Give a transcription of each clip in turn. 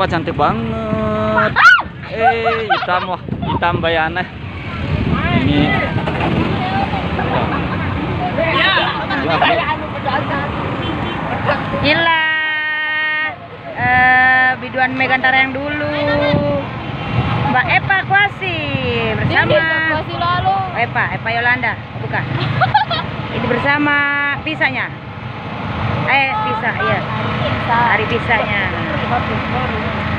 Pak cantik banget. Hitam wah, hitam bayana. Ini. Gila. Biduan Megantara yang dulu. Mbak Evakuasi bersama Eva Yolanda, bukan. Ini bersama pisahnya. Pisah, iya. Hari pisahnya.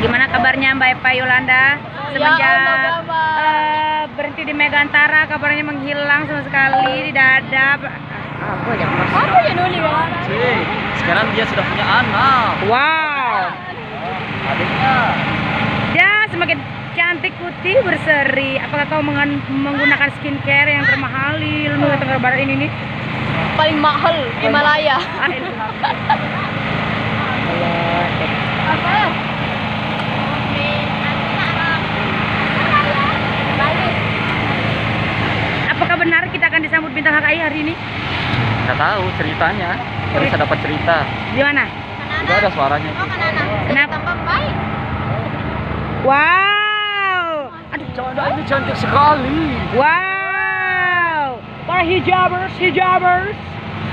Gimana kabarnya Mbak Eva Yolanda? Semenjak berhenti di Megantara, kabarnya menghilang sama sekali, tidak ada. Aku ya nulis. Sekarang dia sudah punya anak. Wow. Adiknya. Dia semakin cantik, putih, berseri. Apakah kau menggunakan skincare yang termahal di Nusa Tenggara Barat ini nih? Paling mahal Himalaya. Apakah benar kita akan disambut bintang HKI hari ini? Nggak tahu ceritanya. Kita bisa dapat cerita. Di mana? Udah ada suaranya. Kenapa? Baik. Wow. Aduh, ini cantik sekali. Wow. Para hijabers.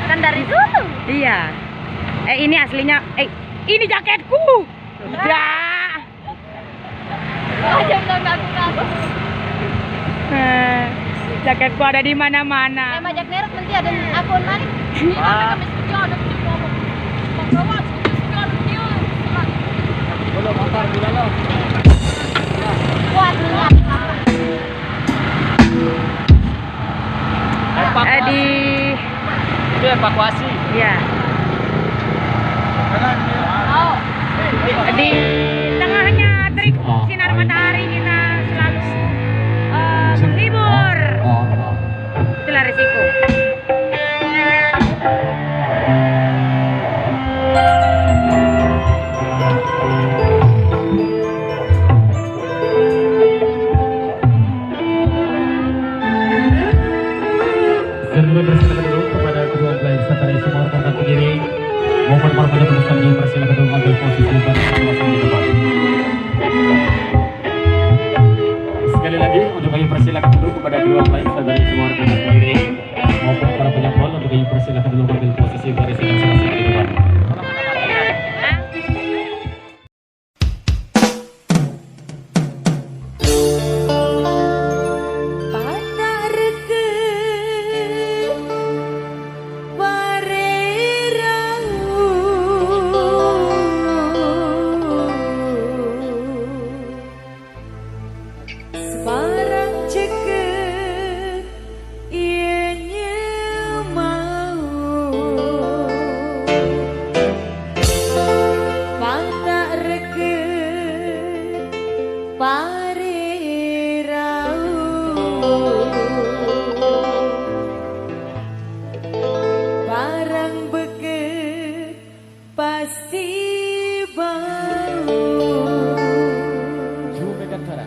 Kan dari dulu. Iya. Ini aslinya. Ini jaketku. Dah. Aja bilang ngaku-ngaku. Jaketku ada di mana-mana. Majak nerek nanti ada akun mana? Kami setuju ada ngomong. Bawa setuju Belum antar gila lo. Kuat minyak. Itu evakuasi. Iya. Oh. Di tengahnya terik sinar matahari kita selalu menghibur. Itulah risiko. Kami persilakan dulu kepada kedua mempelai serta semua rekan pengiring maupun para penyambut kami persilakan dulu ambil posisi masing-masing di depan. Sekali lagi untuk kami persilakan dulu kepada kedua mempelai serta semua rekan pengiring maupun para penyambut untuk kami persilakan dulu ambil posisi barisan masing-masing di depan. Barang beket pasti bau. Megantara.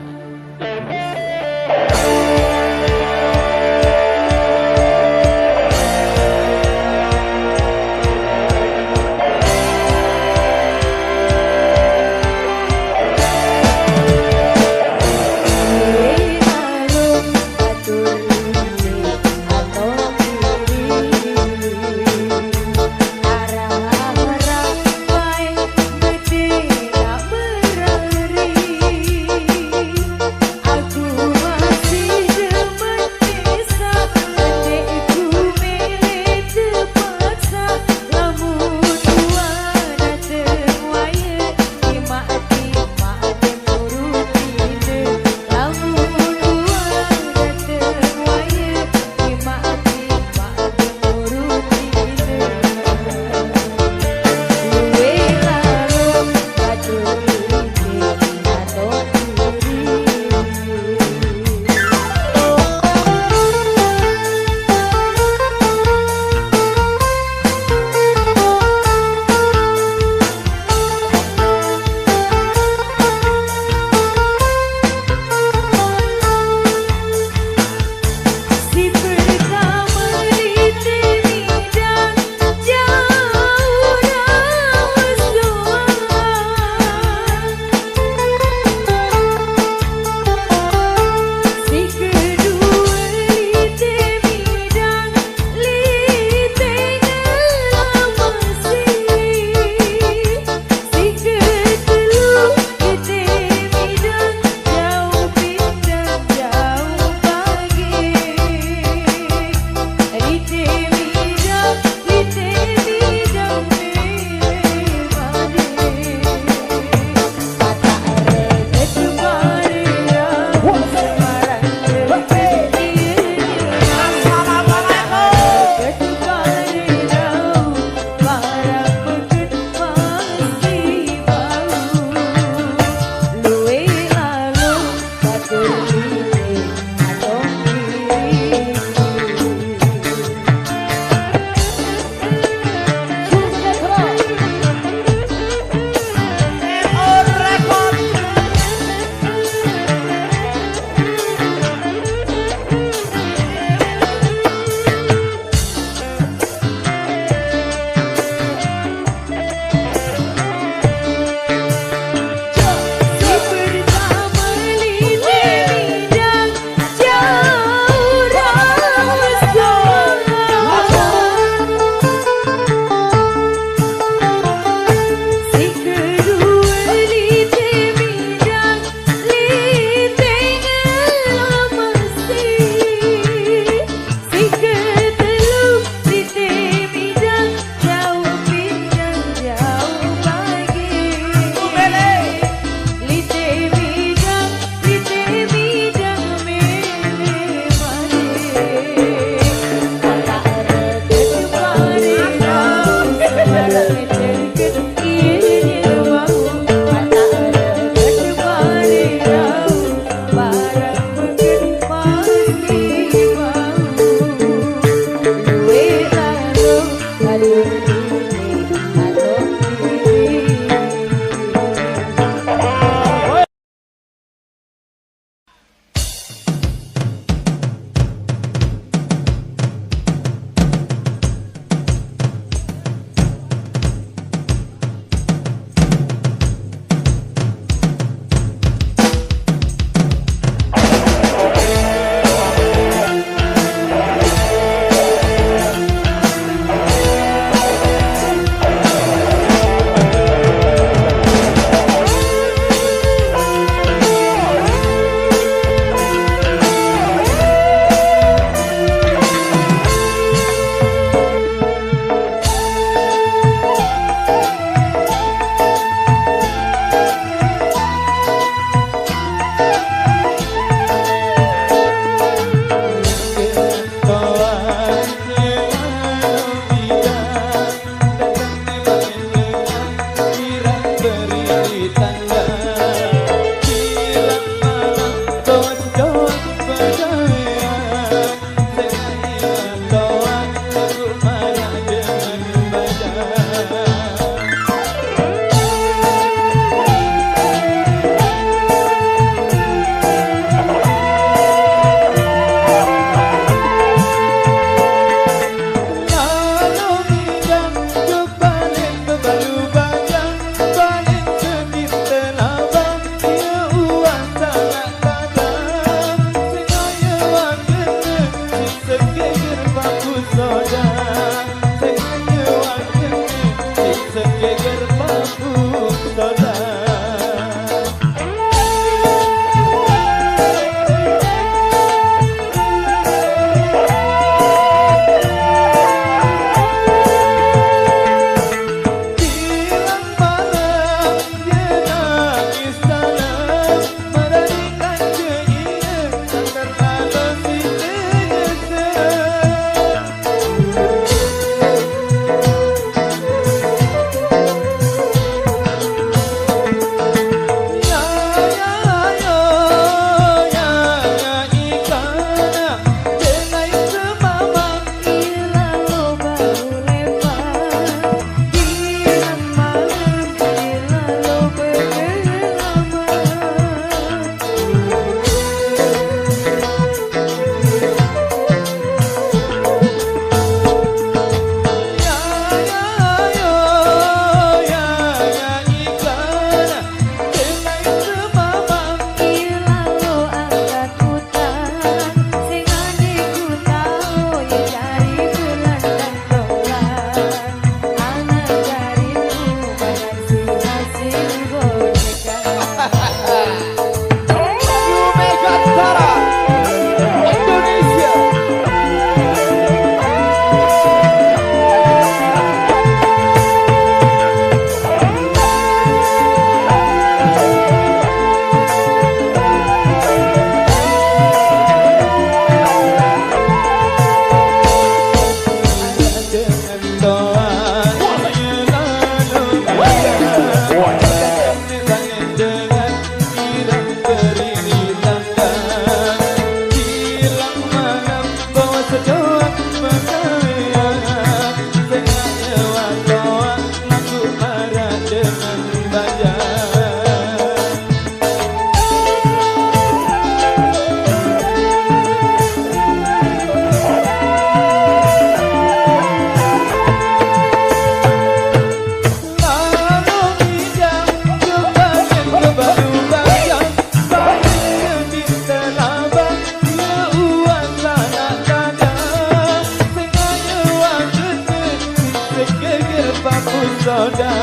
roda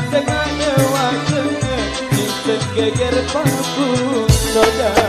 Tengahnya waktu Di segeger pabung noda